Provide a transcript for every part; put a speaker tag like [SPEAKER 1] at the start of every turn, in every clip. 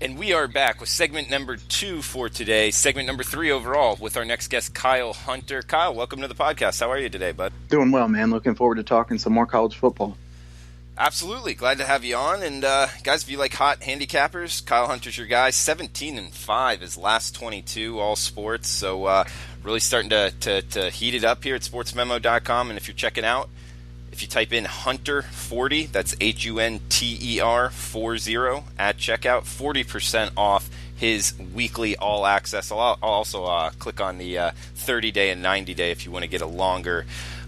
[SPEAKER 1] And we are back with segment number 2 for today, segment number 3 overall, with our next guest, Kyle Hunter. Kyle, welcome to the podcast. How are you today, bud?
[SPEAKER 2] Doing well, man. Looking forward to talking some more college football.
[SPEAKER 1] Absolutely. Glad to have you on. And guys, if you like hot handicappers, Kyle Hunter's your guy. 17-5 his last 22, all sports. So really starting to heat it up here at sportsmemo.com. And if you're checking out, if you type in Hunter40, that's Hunter 40 at checkout, 40% off his weekly all access. I'll also click on the 30-day and 90-day if you want to get a longer,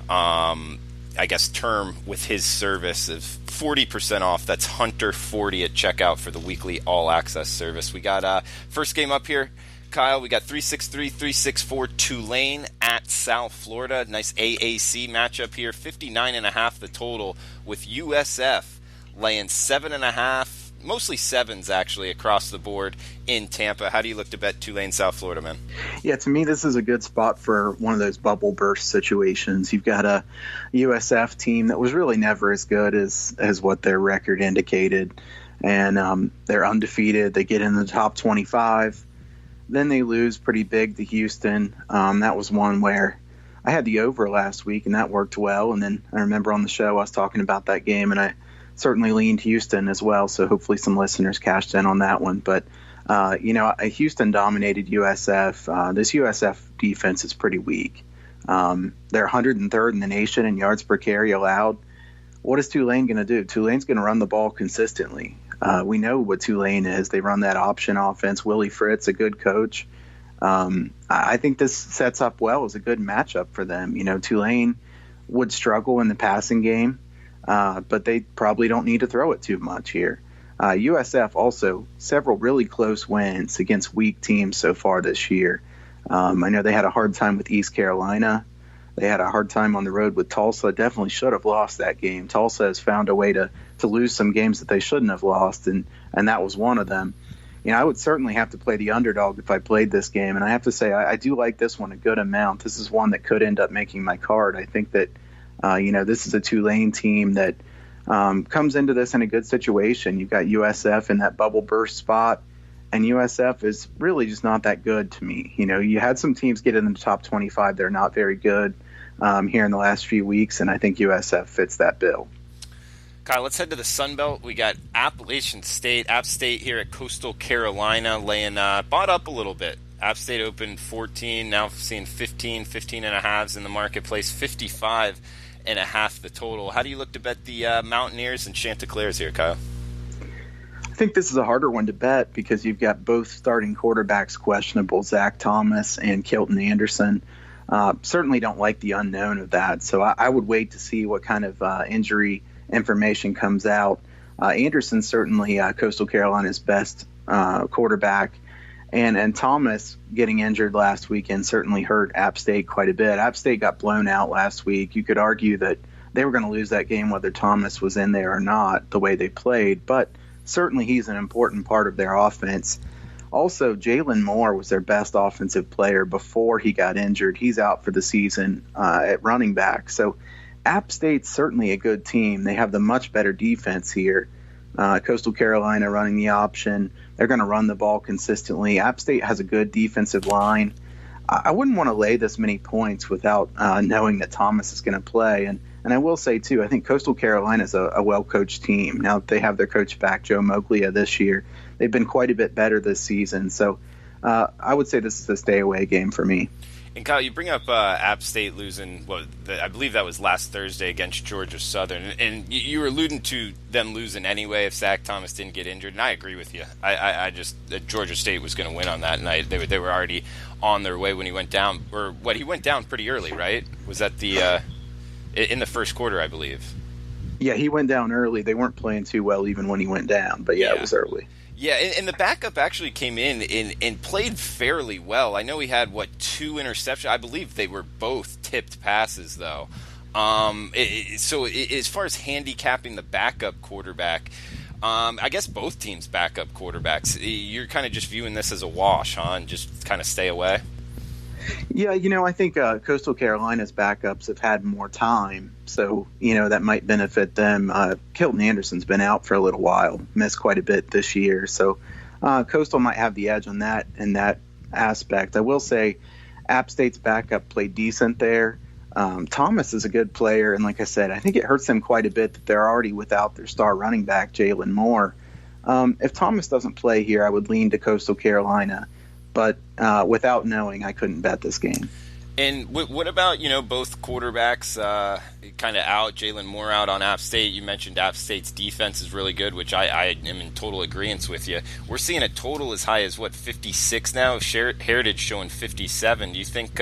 [SPEAKER 1] term with his service of 40% off. That's Hunter40 at checkout for the weekly all access service. We got first game up here. Kyle, we got 363-364 Tulane at South Florida. Nice AAC matchup here. 59.5 the total, with USF laying 7.5, mostly sevens actually across the board in Tampa. How do you look to bet Tulane, South Florida, man?
[SPEAKER 2] Yeah, to me, this is a good spot for one of those bubble burst situations. You've got a USF team that was really never as good as what their record indicated, and they're undefeated. They get in the top 25. Then they lose pretty big to Houston. That was one where I had the over last week, and that worked well. And then I remember on the show I was talking about that game, and I certainly leaned Houston as well. So hopefully some listeners cashed in on that one. But, Houston dominated USF. This USF defense is pretty weak. They're 103rd in the nation in yards per carry allowed. What is Tulane going to do? Tulane's going to run the ball consistently. We know what Tulane is. They run that option offense. Willie Fritz, a good coach. I think this sets up well as a good matchup for them. You know, Tulane would struggle in the passing game, but they probably don't need to throw it too much here. USF also several really close wins against weak teams so far this year. I know they had a hard time with East Carolina. They had a hard time on the road with Tulsa. Definitely should have lost that game. Tulsa has found a way to lose some games that they shouldn't have lost, and that was one of them. You know, I would certainly have to play the underdog if I played this game, and I have to say I do like this one a good amount. This is one that could end up making my card. I think that, this is a Tulane team that comes into this in a good situation. You've got USF in that bubble burst spot, and USF is really just not that good to me. You know, you had some teams get in the top 25. They're not very good here in the last few weeks, and I think USF fits that bill.
[SPEAKER 1] Kyle, let's head to the Sun Belt. We got Appalachian State, App State here at Coastal Carolina, laying bought up a little bit. App State opened 14, now seeing 15 and a halves in the marketplace, 55.5 the total. How do you look to bet the Mountaineers and Chanticleers here, Kyle?
[SPEAKER 2] I think this is a harder one to bet because you've got both starting quarterbacks questionable, Zach Thomas and Kilton Anderson. Certainly don't like the unknown of that, so I would wait to see what kind of injury information comes out. Anderson's certainly Coastal Carolina's best quarterback, and Thomas getting injured last weekend certainly hurt App State quite a bit. App State got blown out last week. You could argue that they were going to lose that game whether Thomas was in there or not, the way they played, but certainly he's an important part of their offense. Also, Jalen Moore was their best offensive player before he got injured. He's out for the season at running back. So App State's certainly a good team. They have the much better defense here. Coastal Carolina running the option. They're going to run the ball consistently. App State has a good defensive line. I wouldn't want to lay this many points without knowing that Thomas is going to play. And I will say, too, I think Coastal Carolina is a well-coached team. Now that they have their coach back, Joe Moglia, this year, they've been quite a bit better this season. So I would say this is a stay-away game for me.
[SPEAKER 1] And Kyle, you bring up App State losing, I believe that was last Thursday against Georgia Southern, and you were alluding to them losing anyway if Zach Thomas didn't get injured, and I agree with you. I just Georgia State was going to win on that night. They were already on their way when he went down, he went down pretty early, right? Was that in the first quarter, I believe?
[SPEAKER 2] Yeah, he went down early. They weren't playing too well even when he went down, but yeah. It was early.
[SPEAKER 1] Yeah, and the backup actually came in and played fairly well. I know he had, 2 interceptions? I believe they were both tipped passes, though. So as far as handicapping the backup quarterback, I guess both teams' backup quarterbacks, you're kind of just viewing this as a wash, huh, and just kind of stay away?
[SPEAKER 2] Yeah, I think Coastal Carolina's backups have had more time, so, that might benefit them. Kilton Anderson's been out for a little while, missed quite a bit this year, so Coastal might have the edge on that in that aspect. I will say App State's backup played decent there. Thomas is a good player, and like I said, I think it hurts them quite a bit that they're already without their star running back, Jalen Moore. If Thomas doesn't play here, I would lean to Coastal Carolina, but without knowing, I couldn't bet this game.
[SPEAKER 1] And what about, both quarterbacks kind of out, Jalen Moore out on App State? You mentioned App State's defense is really good, which I am in total agreement with you. We're seeing a total as high as, 56 now? Heritage showing 57. Do you think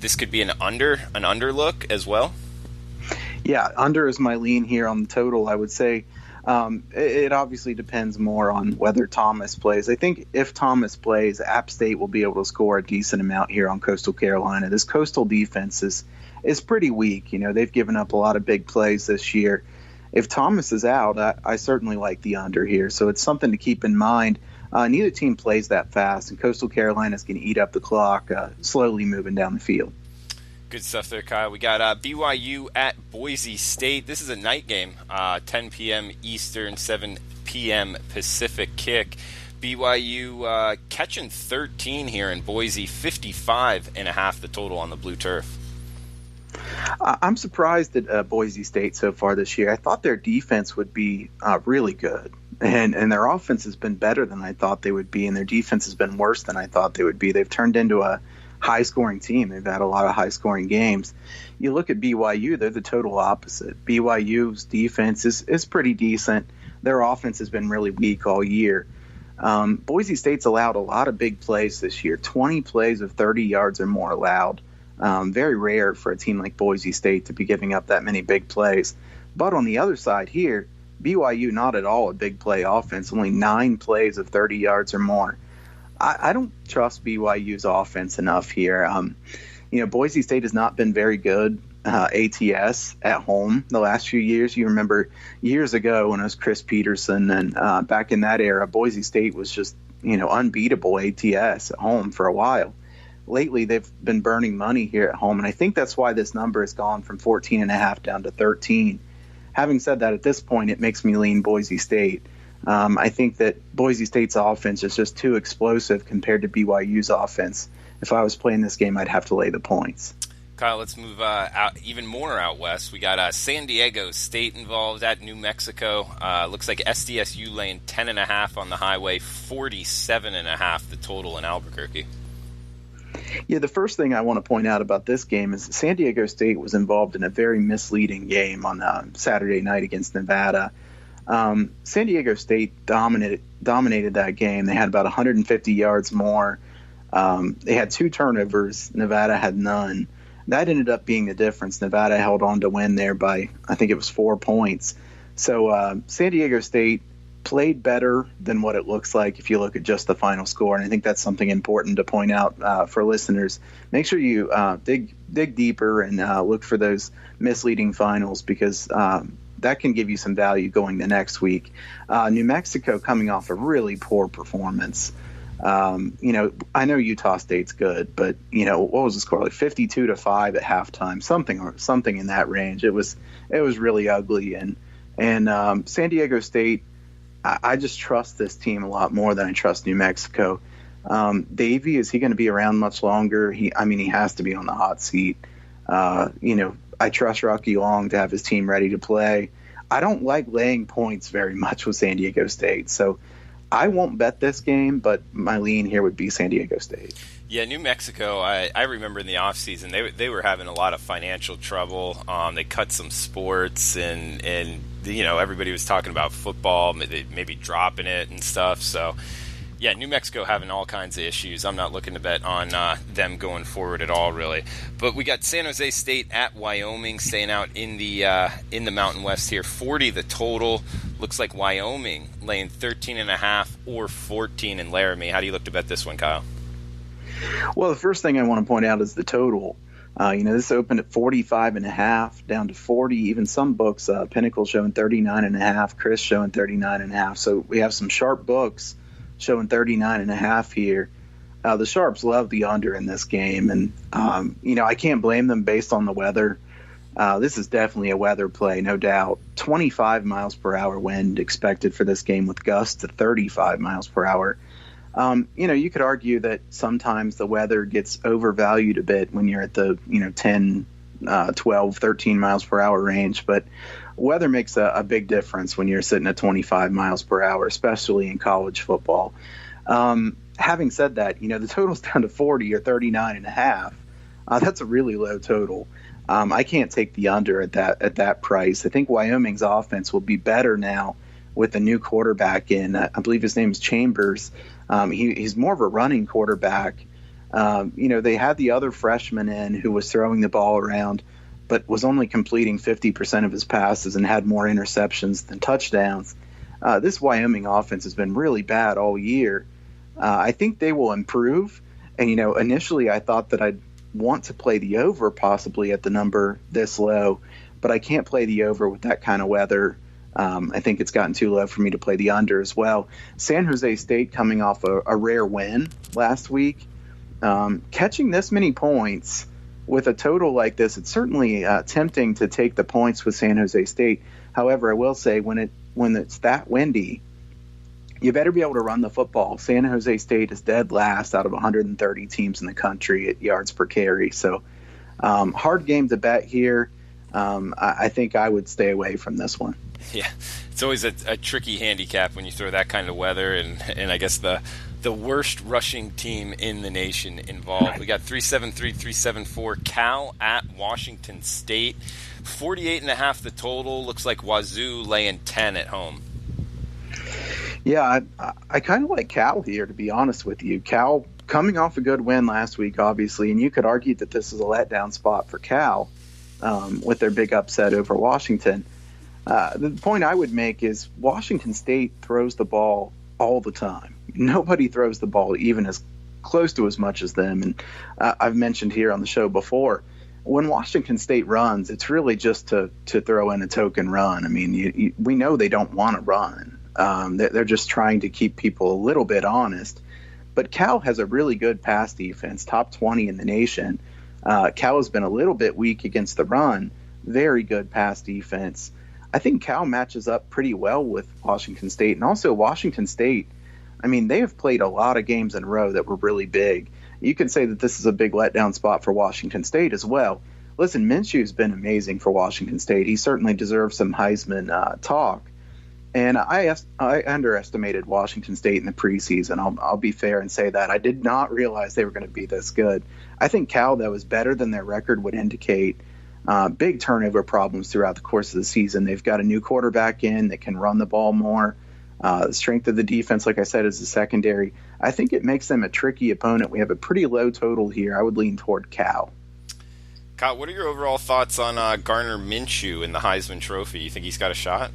[SPEAKER 1] this could be an under look as well?
[SPEAKER 2] Yeah, under is my lean here on the total, I would say. It obviously depends more on whether Thomas plays. I think if Thomas plays, App State will be able to score a decent amount here on Coastal Carolina. This Coastal defense is pretty weak. They've given up a lot of big plays this year. If Thomas is out, I certainly like the under here. So it's something to keep in mind. Neither team plays that fast, and Coastal Carolina is going to eat up the clock, slowly moving down the field.
[SPEAKER 1] Good stuff there, Kyle. We got BYU at Boise State. This is a night game, 10 p.m. Eastern, 7 p.m. Pacific kick. BYU catching 13 here in Boise, 55.5 the total on the blue turf.
[SPEAKER 2] I'm surprised at Boise State so far this year. I thought their defense would be really good, and their offense has been better than I thought they would be, and their defense has been worse than I thought they would be. They've turned into a high-scoring team. They've had a lot of high-scoring games. You look at BYU, they're the total opposite. BYU's defense is pretty decent. Their offense has been really weak all year. Boise State's allowed a lot of big plays this year, 20 plays of 30 yards or more allowed. Very rare for a team like Boise State to be giving up that many big plays. But on the other side here, BYU not at all a big play offense, only 9 plays of 30 yards or more. I don't trust BYU's offense enough here. Boise State has not been very good ATS at home the last few years. You remember years ago when it was Chris Peterson, and back in that era, Boise State was just unbeatable ATS at home for a while. Lately, they've been burning money here at home, and I think that's why this number has gone from 14.5 down to 13. Having said that, at this point, it makes me lean Boise State. I think that Boise State's offense is just too explosive compared to BYU's offense. If I was playing this game, I'd have to lay the points.
[SPEAKER 1] Kyle, let's move out even more out west. We got San Diego State involved at New Mexico. Looks like SDSU laying 10.5 on the highway, 47.5 the total in Albuquerque.
[SPEAKER 2] Yeah, the first thing I want to point out about this game is San Diego State was involved in a very misleading game on Saturday night against Nevada. San Diego State dominated that game. They had about 150 yards more. They had 2 turnovers. Nevada had none. That ended up being the difference. Nevada held on to win there by, I think it was 4 points. So San Diego State played better than what it looks like if you look at just the final score. And I think that's something important to point out for listeners. Make sure you dig deeper and look for those misleading finals, because that can give you some value going the next week. New Mexico coming off a really poor performance. I know Utah State's good, but what was the score? Like 52-5 at halftime, something in that range. It was really ugly, and San Diego State, I just trust this team a lot more than I trust New Mexico. Davey, is he going to be around much longer? He has to be on the hot seat. I trust Rocky Long to have his team ready to play. I don't like laying points very much with San Diego State, so I won't bet this game, but my lean here would be San Diego State.
[SPEAKER 1] Yeah, New Mexico, I remember in the offseason, they were having a lot of financial trouble. They cut some sports, and everybody was talking about football, maybe dropping it and stuff. So, yeah, New Mexico having all kinds of issues. I'm not looking to bet on them going forward at all, really. But we got San Jose State at Wyoming, staying out in the Mountain West here. 40 the total. Looks like Wyoming laying 13.5 or 14 in Laramie. How do you look to bet this one, Kyle?
[SPEAKER 2] Well, the first thing I want to point out is the total. This opened at 45.5 down to 40. Even some books, Pinnacle showing 39.5, Chris showing 39.5. So we have some sharp books showing 39.5 here. The sharps love the under in this game, and I can't blame them based on the weather. This is definitely a weather play, no doubt. 25 miles per hour wind expected for this game with gusts to 35 miles per hour. You could argue that sometimes the weather gets overvalued a bit when you're at the 10, 12, 13 miles per hour range, but weather makes a big difference when you're sitting at 25 miles per hour, especially in college football. Having said that, the total's down to 40 or 39 and a half. That's a really low total. I can't take the under at that price. I think Wyoming's offense will be better now with a new quarterback in. I believe his name is Chambers. He's more of a running quarterback. They had the other freshman in who was throwing the ball around, but was only completing 50% of his passes and had more interceptions than touchdowns. This Wyoming offense has been really bad all year. I think they will improve. And, initially I thought that I'd want to play the over possibly at the number this low, but I can't play the over with that kind of weather. I think it's gotten too low for me to play the under as well. San Jose State coming off a rare win last week. Catching this many points with a total like this, it's certainly tempting to take the points with San Jose State. However, I will say when it's that windy, you better be able to run the football. San Jose State is dead last out of 130 teams in the country at yards per carry. So hard game to bet here. I think I would stay away from this one.
[SPEAKER 1] Yeah, it's always a tricky handicap when you throw that kind of weather, and I guess the worst rushing team in the nation involved. We got 373, 374 Cal at Washington State. 48.5 the total. Looks like Wazoo laying 10 at home.
[SPEAKER 2] Yeah, I kind of like Cal here, to be honest with you. Cal coming off a good win last week, obviously, and you could argue that this is a letdown spot for Cal with their big upset over Washington. The point I would make is Washington State throws the ball all the time. Nobody throws the ball even as close to as much as them. And I've mentioned here on the show before, when Washington State runs, it's really just to throw in a token run. I mean, we know they don't want to run. They're just trying to keep people a little bit honest. But Cal has a really good pass defense, top 20 in the nation. Cal has been a little bit weak against the run. Very good pass defense. I think Cal matches up pretty well with Washington State. And also Washington State, I mean, they have played a lot of games in a row that were really big. You could say that this is a big letdown spot for Washington State as well. Listen, Minshew's been amazing for Washington State. He certainly deserves some Heisman talk. And I underestimated Washington State in the preseason. I'll be fair and say that. I did not realize they were going to be this good. I think Cal, though, is better than their record would indicate. Big turnover problems throughout the course of the season. They've got a new quarterback in that can run the ball more. The strength of the defense, like I said, is the secondary. I think it makes them a tricky opponent. We have a pretty low total here. I would lean toward Cal.
[SPEAKER 1] Kyle, what are your overall thoughts on Gardner Minshew in the Heisman Trophy? You think he's got a shot?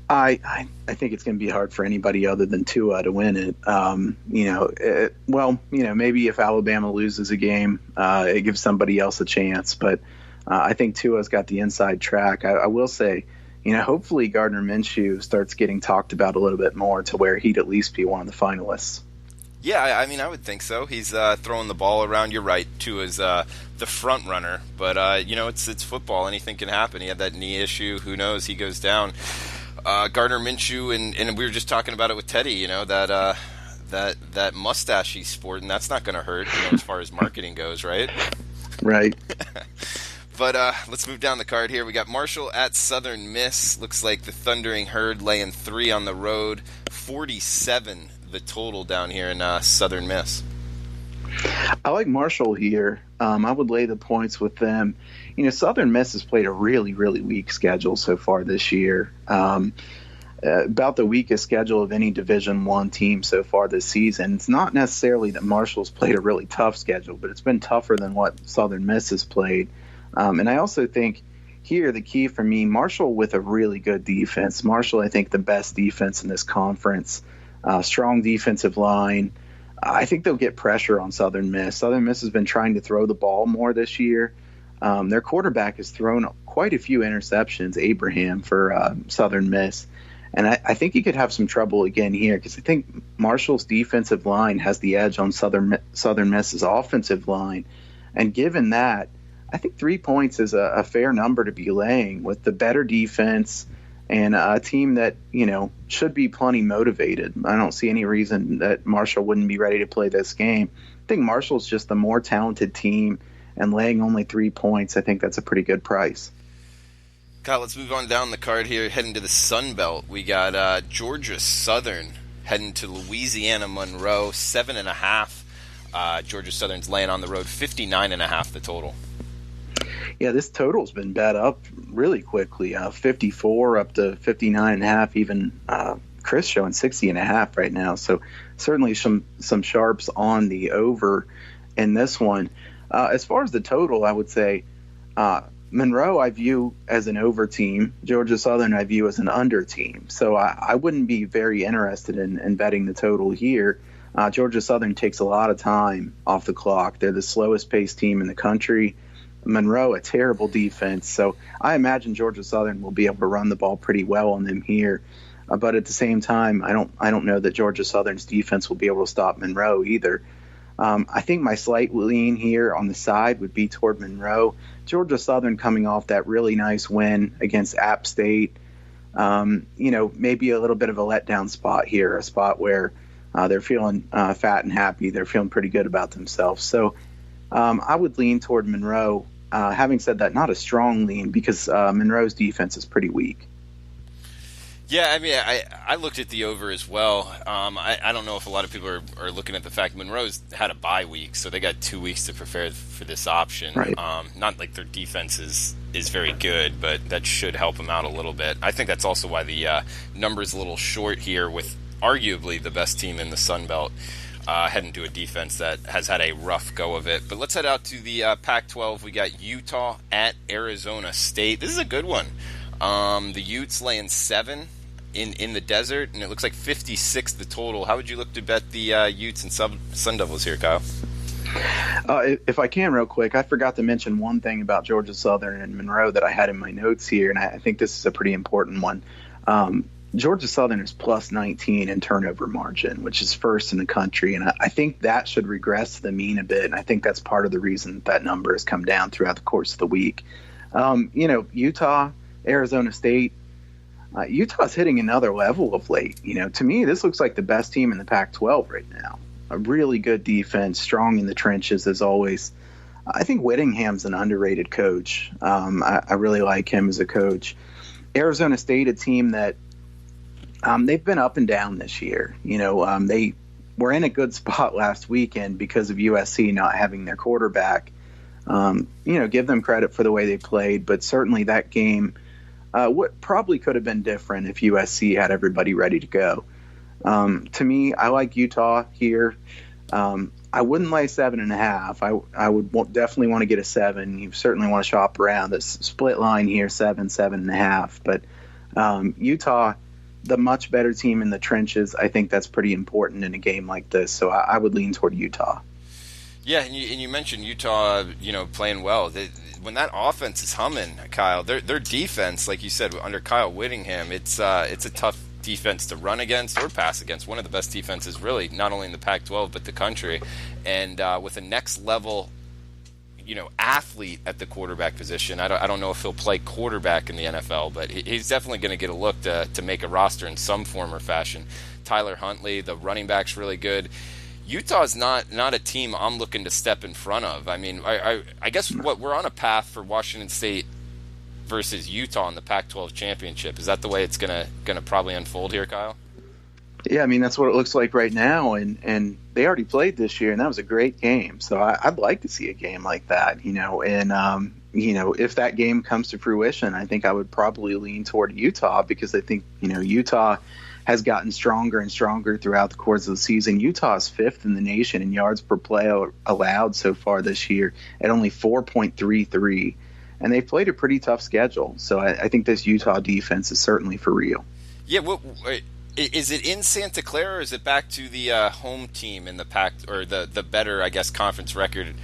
[SPEAKER 2] I think it's going to be hard for anybody other than Tua to win it. Maybe if Alabama loses a game, it gives somebody else a chance. But I think Tua's got the inside track. I will say, hopefully Gardner Minshew starts getting talked about a little bit more to where he'd at least be one of the finalists.
[SPEAKER 1] Yeah, I mean, I would think so. He's throwing the ball around. You're right. Tua's the front runner. But, it's football. Anything can happen. He had that knee issue. Who knows? He goes down. Gardner Minshew, and we were just talking about it with Teddy, that mustache he's sporting, that's not going to hurt, as far as marketing goes, right?
[SPEAKER 2] Right.
[SPEAKER 1] But let's move down the card here. We got Marshall at Southern Miss. Looks like the Thundering Herd laying 3 on the road. 47 the total down here in Southern Miss.
[SPEAKER 2] I like Marshall here. I would lay the points with them. Southern Miss has played a really, really weak schedule so far this year. About the weakest schedule of any Division I team so far this season. It's not necessarily that Marshall's played a really tough schedule, but it's been tougher than what Southern Miss has played. And I also think here the key for me, Marshall with a really good defense. Marshall, I think, the best defense in this conference. Strong defensive line. I think they'll get pressure on Southern Miss. Southern Miss has been trying to throw the ball more this year. Their quarterback has thrown quite a few interceptions, Abraham, for Southern Miss. And I think he could have some trouble again here because I think Marshall's defensive line has the edge on Southern Miss's offensive line. And given that, I think 3 points is a fair number to be laying with the better defense and a team that, should be plenty motivated. I don't see any reason that Marshall wouldn't be ready to play this game. I think Marshall's just the more talented team, and laying only 3 points, I think that's a pretty good price.
[SPEAKER 1] Kyle, let's move on down the card here, heading to the Sun Belt. We got Georgia Southern heading to Louisiana Monroe, 7.5. Georgia Southern's laying on the road, 59.5 the total.
[SPEAKER 2] Yeah, this total's been bet up really quickly. 54 up to 59.5. Even Chris showing 60.5 right now. So certainly some sharps on the over in this one. As far as the total, I would say Monroe I view as an over team. Georgia Southern I view as an under team. So I wouldn't be very interested in betting the total here. Georgia Southern takes a lot of time off the clock. They're the slowest paced team in the country. Monroe, a terrible defense. So I imagine Georgia Southern will be able to run the ball pretty well on them here. But at the same time, I don't know that Georgia Southern's defense will be able to stop Monroe either. I think my slight lean here on the side would be toward Monroe. Georgia Southern coming off that really nice win against App State. Maybe a little bit of a letdown spot here, a spot where they're feeling fat and happy. They're feeling pretty good about themselves. So I would lean toward Monroe. Having said that, not a strong lean because Monroe's defense is pretty weak.
[SPEAKER 1] Yeah, I mean, I looked at the over as well. I don't know if a lot of people are looking at the fact Monroe's had a bye week, so they got 2 weeks to prepare for this option.
[SPEAKER 2] Right.
[SPEAKER 1] Not like their defense is very good, but that should help them out a little bit. I think that's also why the number's a little short here with arguably the best team in the Sun Belt. Heading to a defense that has had a rough go of it. But let's head out to the Pac-12. We got Utah at Arizona State. This is a good one. The Utes laying 7 in the desert, and it looks like 56 the total. How would you look to bet the Utes and Sun Devils here, Kyle?
[SPEAKER 2] If I can real quick, I forgot to mention one thing about Georgia Southern and Monroe that I had in my notes here, and I think this is a pretty important one. Georgia Southern is plus 19 in turnover margin, which is first in the country. And I think that should regress to the mean a bit. And I think that's part of the reason that number has come down throughout the course of the week. Utah, Arizona State, Utah's hitting another level of late. To me, this looks like the best team in the Pac-12 right now. A really good defense, strong in the trenches as always. I think Whittingham's an underrated coach. I really like him as a coach. Arizona State, a team that they've been up and down this year. They were in a good spot last weekend because of USC not having their quarterback. Give them credit for the way they played, but certainly that game what probably could have been different if USC had everybody ready to go. To me, I like Utah here. I wouldn't lay 7.5. I would definitely want to get a 7. You certainly want to shop around. This split line here, 7.5. But Utah, the much better team in the trenches, I think that's pretty important in a game like this. So I would lean toward Utah. Yeah,
[SPEAKER 1] and you mentioned Utah, playing well. When that offense is humming, Kyle, their defense, like you said, under Kyle Whittingham, it's a tough defense to run against or pass against. One of the best defenses, really, not only in the Pac-12 but the country. And with a next level, athlete at the quarterback position, I don't know if he'll play quarterback in the NFL, but he's definitely going to get a look to make a roster in some form or fashion. Tyler Huntley, the running back's really good. Utah's not a team I'm looking to step in front of. I mean, I guess we're on a path for Washington State versus Utah in the Pac-12 championship. Is that the way it's gonna probably unfold here, Kyle?
[SPEAKER 2] Yeah, I mean, that's what it looks like right now, and they already played this year, and that was a great game. So I'd like to see a game like that, and if that game comes to fruition, I think I would probably lean toward Utah because I think, Utah has gotten stronger and stronger throughout the course of the season. Utah is 5th in the nation in yards per play allowed so far this year at only 4.33. And they've played a pretty tough schedule. So I think this Utah defense is certainly for real.
[SPEAKER 1] Yeah, is it in Santa Clara or is it back to the home team in the Pac, or the better, I guess, conference record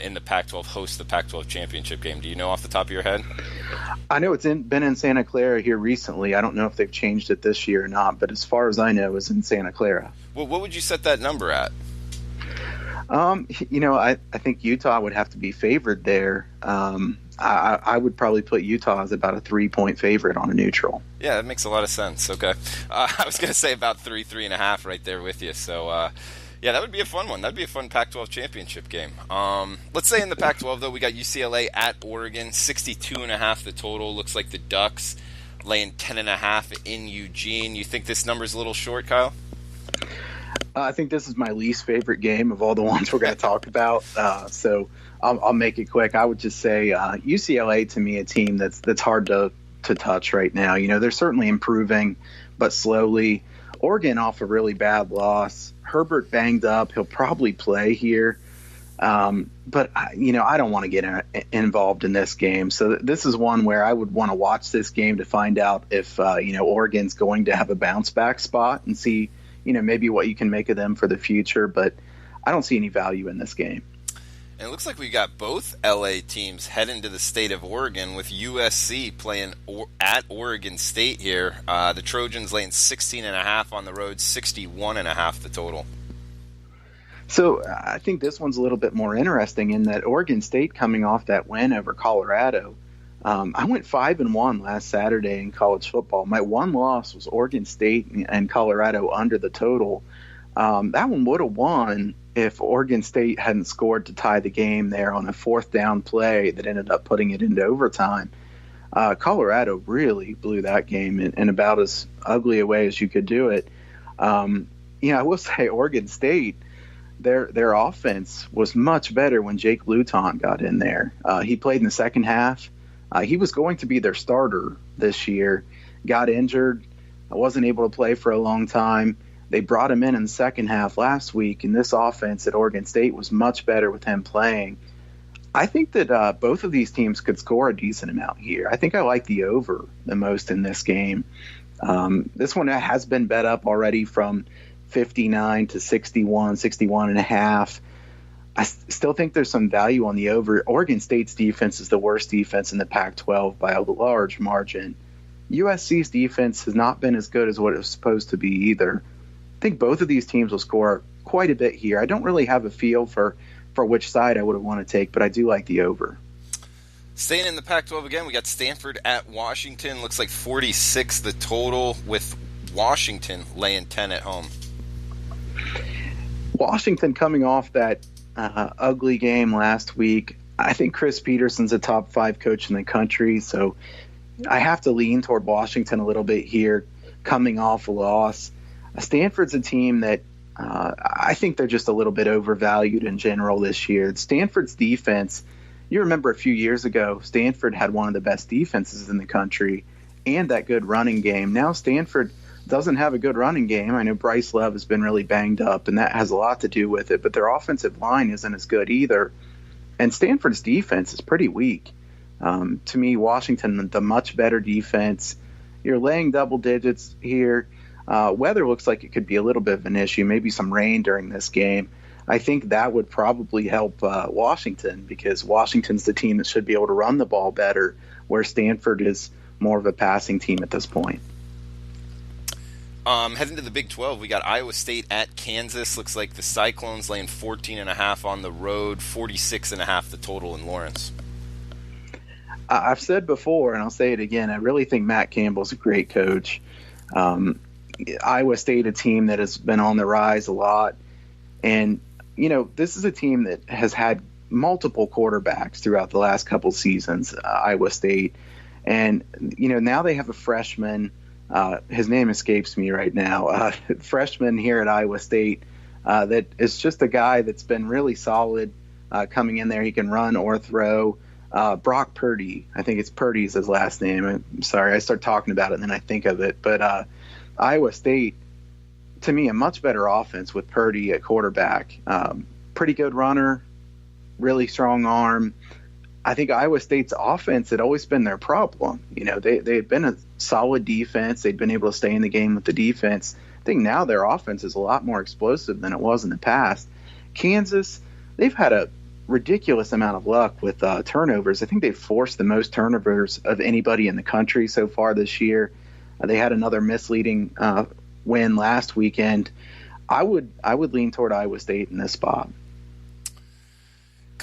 [SPEAKER 1] in the Pac-12 host the Pac-12 championship game? Do you know off the top of your head?
[SPEAKER 2] I know it's been in Santa Clara here recently. I don't know if they've changed it this year or not, but as far as I know, it's in Santa Clara.
[SPEAKER 1] Well, what would you set that number at?
[SPEAKER 2] I think Utah would have to be favored there. I would probably put Utah as about a 3-point favorite on a neutral.
[SPEAKER 1] Yeah, that makes a lot of sense. Okay. I was going to say about 3.5 right there with you. So, yeah, that would be a fun one. That would be a fun Pac-12 championship game. Let's say in the Pac-12, though, we got UCLA at Oregon, 62.5 the total. Looks like the Ducks laying 10.5 in Eugene. You think this number's a little short, Kyle?
[SPEAKER 2] I think this is my least favorite game of all the ones we're going to talk about. So I'll make it quick. I would just say UCLA, to me, a team that's hard to touch right now. They're certainly improving, but slowly. Oregon off a really bad loss. Herbert banged up. He'll probably play here. But, I don't want to get involved in this game. So this is one where I would want to watch this game to find out if, Oregon's going to have a bounce back spot and see, maybe what you can make of them for the future. But I don't see any value in this game.
[SPEAKER 1] And it looks like we got both LA teams heading to the state of Oregon with USC playing at Oregon State here. The Trojans laying 16.5 on the road, 61.5 the total.
[SPEAKER 2] So I think this one's a little bit more interesting in that Oregon State coming off that win over Colorado. I went 5-1 last Saturday in college football. My one loss was Oregon State and Colorado under the total. That one would have won if Oregon State hadn't scored to tie the game there on a fourth down play that ended up putting it into overtime. Colorado really blew that game in about as ugly a way as you could do it. I will say Oregon State, their offense was much better when Jake Luton got in there. He played in the second half. He was going to be their starter this year, got injured, wasn't able to play for a long time. They brought him in the second half last week, and this offense at Oregon State was much better with him playing. I think that both of these teams could score a decent amount here. I think I like the over the most in this game. This one has been bet up already from 59 to 61, 61.5. I still think there's some value on the over. Oregon State's defense is the worst defense in the Pac-12 by a large margin. USC's defense has not been as good as what it was supposed to be either. I think both of these teams will score quite a bit here. I don't really have a feel for which side I would want to take, but I do like the over.
[SPEAKER 1] Staying in the Pac-12 again, we got Stanford at Washington. Looks like 46 the total, with Washington laying 10 at home.
[SPEAKER 2] Washington coming off that ugly game last week. I think Chris Peterson's a top 5 coach in the country, so I have to lean toward Washington a little bit here, coming off a loss. Stanford's a team that I think they're just a little bit overvalued in general this year. Stanford's defense, you remember a few years ago, Stanford had one of the best defenses in the country and that good running game. Now Stanford doesn't have a good running game. I know Bryce Love has been really banged up, and that has a lot to do with it, but their offensive line isn't as good either. And Stanford's defense is pretty weak. To me, Washington, the much better defense. You're laying double digits here. Weather looks like it could be a little bit of an issue, maybe some rain during this game. I think that would probably help Washington, because Washington's the team that should be able to run the ball better, where Stanford is more of a passing team at this point.
[SPEAKER 1] Heading to the Big 12, we got Iowa State at Kansas. Looks like the Cyclones laying 14.5 on the road, 46.5 the total in Lawrence.
[SPEAKER 2] I've said before, and I'll say it again, I really think Matt Campbell's a great coach. Iowa State, a team that has been on the rise a lot. And, this is a team that has had multiple quarterbacks throughout the last couple seasons, Iowa State. And, now they have a freshman. His name escapes me right now. Freshman here at Iowa State that is just a guy that's been really solid coming in there. He can run or throw. Brock Purdy, I think it's Purdy's his last name. I'm sorry, I start talking about it and then I think of it. But Iowa State, to me, a much better offense with Purdy at quarterback. Pretty good runner, really strong arm. I think Iowa State's offense had always been their problem. They had been a solid defense. They'd been able to stay in the game with the defense. I think now their offense is a lot more explosive than it was in the past. Kansas, they've had a ridiculous amount of luck with turnovers. I think they've forced the most turnovers of anybody in the country so far this year. They had another misleading win last weekend. I would lean toward Iowa State in this spot.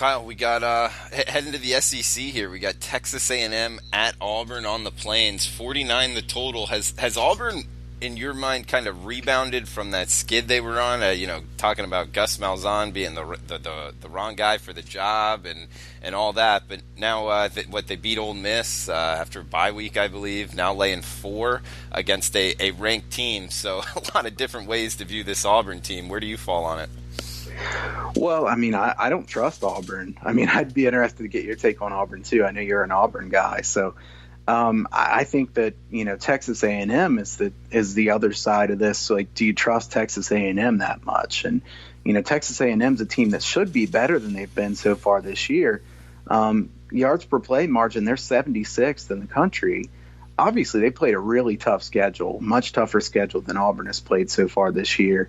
[SPEAKER 1] Kyle, we got heading to the SEC here. We got Texas A&M at Auburn on the Plains. 49 the total. Has Auburn, in your mind, kind of rebounded from that skid they were on? Talking about Gus Malzahn being the wrong guy for the job and all that. But now, they beat Ole Miss after a bye week, I believe. Now laying 4 against a ranked team. So a lot of different ways to view this Auburn team. Where do you fall on it?
[SPEAKER 2] Well, I mean, I don't trust Auburn. I mean, I'd be interested to get your take on Auburn too. I know you're an Auburn guy, so I think that Texas A&M is the other side of this. So, like, do you trust Texas A&M that much? And Texas A&M's a team that should be better than they've been so far this year. Yards per play margin, they're 76th in the country. Obviously, they played a really tough schedule, much tougher schedule than Auburn has played so far this year.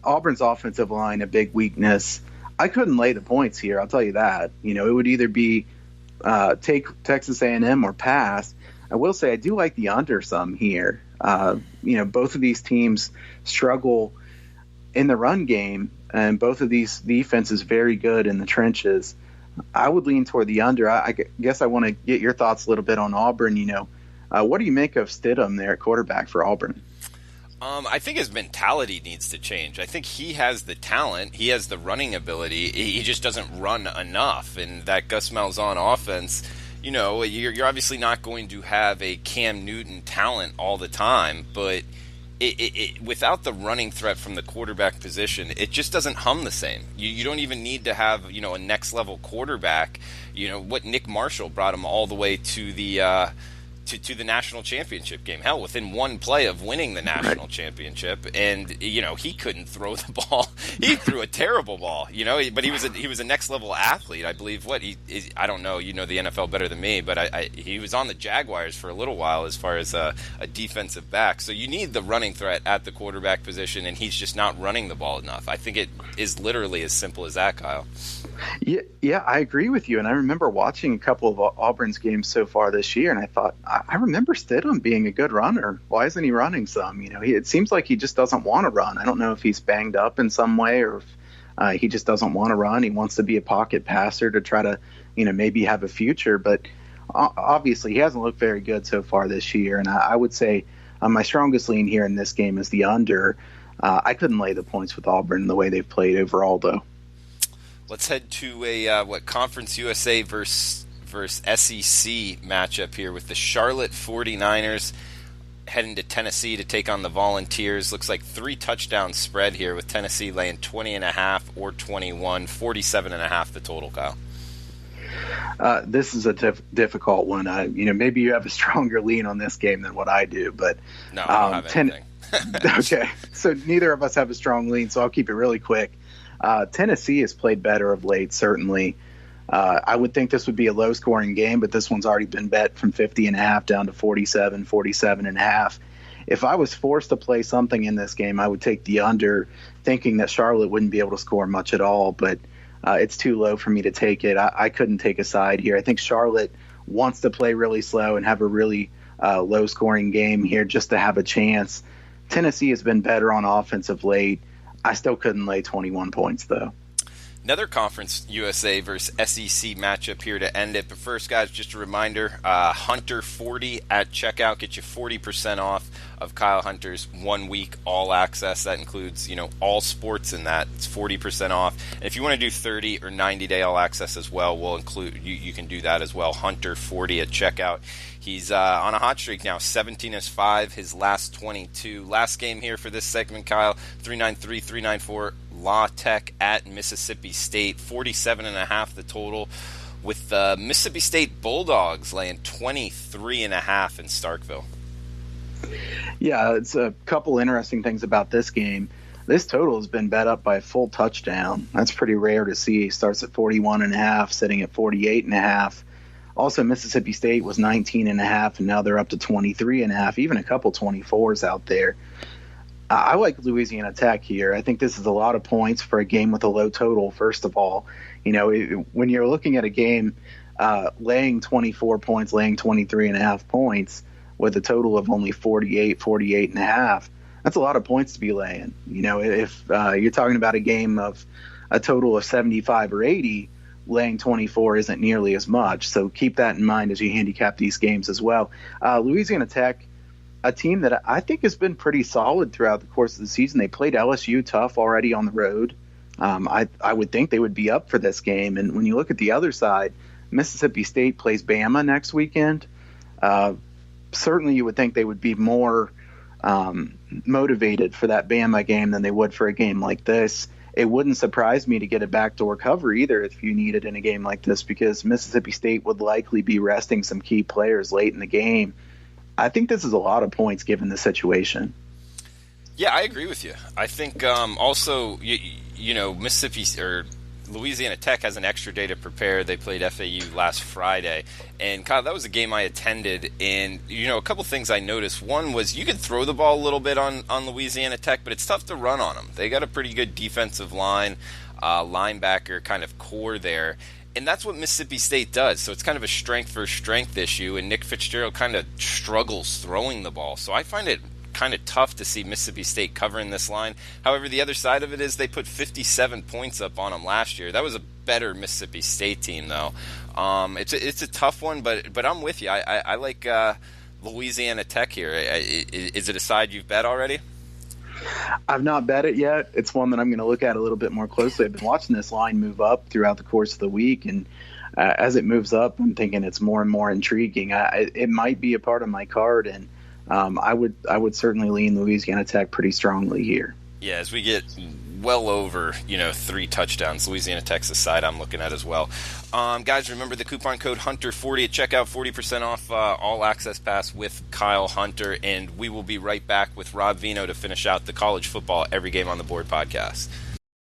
[SPEAKER 2] Auburn's offensive line, a big weakness. I couldn't lay the points here, I'll tell you that. It would either be take Texas A&M or pass. I will say I do like the under some here. Both of these teams struggle in the run game, and both of these defenses very good in the trenches. I would lean toward the under. I guess I want to get your thoughts a little bit on Auburn. What do you make of Stidham there at quarterback for Auburn?
[SPEAKER 1] I think his mentality needs to change. I think he has the talent. He has the running ability. He just doesn't run enough. And that Gus Malzahn offense, you're obviously not going to have a Cam Newton talent all the time. But without the running threat from the quarterback position, it just doesn't hum the same. You don't even need to have, a next-level quarterback. What Nick Marshall brought him all the way to the to the national championship game. Hell, within one play of winning the national championship, and he couldn't throw the ball. He threw a terrible ball, but he was a next level athlete. I believe I don't know. You know the NFL better than me, but he was on the Jaguars for a little while as far as a defensive back. So you need the running threat at the quarterback position, and he's just not running the ball enough. I think it is literally as simple as that, Kyle.
[SPEAKER 2] Yeah, I agree with you. And I remember watching a couple of Auburn's games so far this year, and I thought, I remember Stidham being a good runner. Why isn't he running some? It seems like he just doesn't want to run. I don't know if he's banged up in some way or if he just doesn't want to run. He wants to be a pocket passer to try to, maybe have a future. But obviously he hasn't looked very good so far this year. And I would say my strongest lean here in this game is the under. I couldn't lay the points with Auburn the way they've played overall, though.
[SPEAKER 1] Let's head to a Conference USA versus SEC matchup here with the Charlotte 49ers heading to Tennessee to take on the Volunteers. Looks like 3 touchdown spread here with Tennessee laying 20.5 or 21, 47.5 the total, Kyle.
[SPEAKER 2] This is a difficult one. Maybe you have a stronger lean on this game than what I do, but
[SPEAKER 1] no, I don't have anything.
[SPEAKER 2] Okay, so neither of us have a strong lean, so I'll keep it really quick. Tennessee has played better of late, certainly. I would think this would be a low-scoring game, but this one's already been bet from 50.5 down to 47, 47.5. If I was forced to play something in this game, I would take the under, thinking that Charlotte wouldn't be able to score much at all, but it's too low for me to take it. I couldn't take a side here. I think Charlotte wants to play really slow and have a really low-scoring game here just to have a chance. Tennessee has been better on offense of late. I still couldn't lay 21 points, though.
[SPEAKER 1] Another Conference USA versus SEC matchup here to end it. But first, guys, just a reminder, Hunter 40 at checkout. Get you 40% off of Kyle Hunter's 1 week all access. That includes, all sports in that. It's 40% off. And if you want to do 30 or 90-day all access as well, we'll include, you can do that as well. Hunter 40 at checkout. He's on a hot streak now, 17-5, his last 22. Last game here for this segment, Kyle, 393-394, La Tech at Mississippi State, 47.5 the total, with the Mississippi State Bulldogs laying 23.5 in Starkville.
[SPEAKER 2] Yeah, it's a couple interesting things about this game. This total has been bet up by a full touchdown. That's pretty rare to see. It starts at 41.5, sitting at 48.5. Also, Mississippi State was 19.5, and now they're up to 23.5, even a couple 24s out there. I like Louisiana Tech here. I think this is a lot of points for a game with a low total, first of all. When you're looking at a game laying 24 points, laying 23.5 points with a total of only 48.5, that's a lot of points to be laying. If you're talking about a game of a total of 75 or 80, laying 24 isn't nearly as much. So keep that in mind as you handicap these games as well. Louisiana Tech, a team that I think has been pretty solid throughout the course of the season. They played LSU tough already on the road. I would think they would be up for this game. And when you look at the other side, Mississippi State plays Bama next weekend. Certainly you would think they would be more motivated for that Bama game than they would for a game like this. It wouldn't surprise me to get a backdoor cover either if you need it in a game like this, because Mississippi State would likely be resting some key players late in the game. I think this is a lot of points given the situation.
[SPEAKER 1] Yeah, I agree with you. I think also, Mississippi or Louisiana Tech has an extra day to prepare. They played FAU last Friday. And, Kyle, that was a game I attended. And, a couple things I noticed. One was you could throw the ball a little bit on Louisiana Tech, but it's tough to run on them. They got a pretty good defensive line, linebacker kind of core there. And that's what Mississippi State does. So it's kind of a strength for strength issue. And Nick Fitzgerald kind of struggles throwing the ball. So I find it kind of tough to see Mississippi State covering this line. However, the other side of it is they put 57 points up on them last year. That was a better Mississippi State team, though. It's a tough one, but I'm with you. I like Louisiana Tech here. Is it a side you've bet already?
[SPEAKER 2] I've not bet it yet. It's one that I'm going to look at a little bit more closely. I've been watching this line move up throughout the course of the week, and as it moves up, I'm thinking it's more and more intriguing. It might be a part of my card, and I would certainly lean Louisiana Tech pretty strongly here. Yeah,
[SPEAKER 1] as we get well over 3 touchdowns, Louisiana Tech's the side I'm looking at as well. Guys, remember the coupon code Hunter40 at checkout, 40% off all access pass with Kyle Hunter, and we will be right back with Rob Vino to finish out the college football every game on the board podcast.